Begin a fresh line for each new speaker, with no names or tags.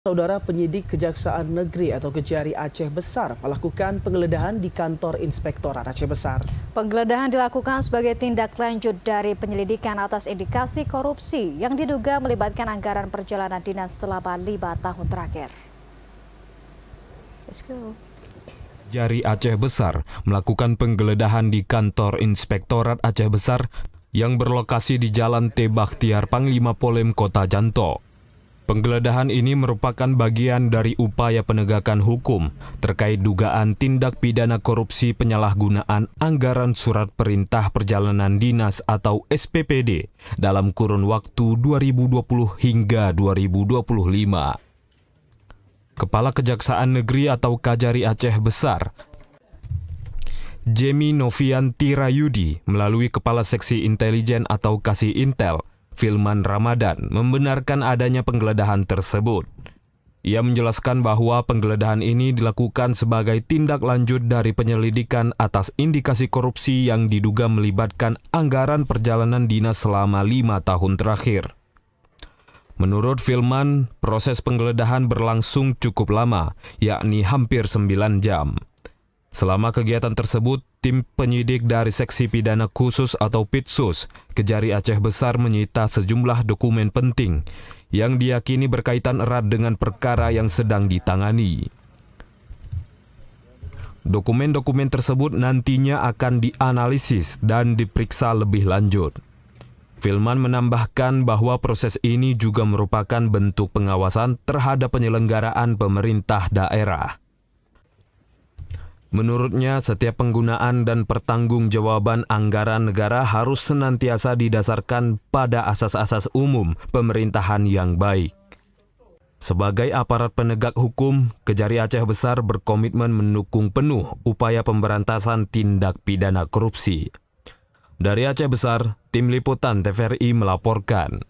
Saudara penyidik Kejaksaan Negeri atau Kejari Aceh Besar melakukan penggeledahan di kantor Inspektorat Aceh Besar.
Penggeledahan dilakukan sebagai tindak lanjut dari penyelidikan atas indikasi korupsi yang diduga melibatkan anggaran perjalanan dinas selama 5 tahun terakhir. Let's go.
Kejari Aceh Besar melakukan penggeledahan di kantor Inspektorat Aceh Besar yang berlokasi di Jalan T. Bakhtiar Panglima Polem, Kota Janto. Penggeledahan ini merupakan bagian dari upaya penegakan hukum terkait dugaan tindak pidana korupsi penyalahgunaan anggaran surat perintah perjalanan dinas atau SPPD dalam kurun waktu 2020 hingga 2025. Kepala Kejaksaan Negeri atau Kejari Aceh Besar, Jemi Novianti Rayudi, melalui Kepala Seksi Intelijen atau Kasih Intel, Filman Ramadan, membenarkan adanya penggeledahan tersebut. Ia menjelaskan bahwa penggeledahan ini dilakukan sebagai tindak lanjut dari penyelidikan atas indikasi korupsi yang diduga melibatkan anggaran perjalanan dinas selama 5 tahun terakhir. Menurut Filman, proses penggeledahan berlangsung cukup lama, yakni hampir 9 jam. Selama kegiatan tersebut, tim penyidik dari Seksi Pidana Khusus atau Pitsus Kejari Aceh Besar menyita sejumlah dokumen penting yang diyakini berkaitan erat dengan perkara yang sedang ditangani. Dokumen-dokumen tersebut nantinya akan dianalisis dan diperiksa lebih lanjut. Filman menambahkan bahwa proses ini juga merupakan bentuk pengawasan terhadap penyelenggaraan pemerintah daerah. Menurutnya, setiap penggunaan dan pertanggungjawaban anggaran negara harus senantiasa didasarkan pada asas-asas umum pemerintahan yang baik. Sebagai aparat penegak hukum, Kejari Aceh Besar berkomitmen mendukung penuh upaya pemberantasan tindak pidana korupsi. Dari Aceh Besar, Tim Liputan TVRI melaporkan.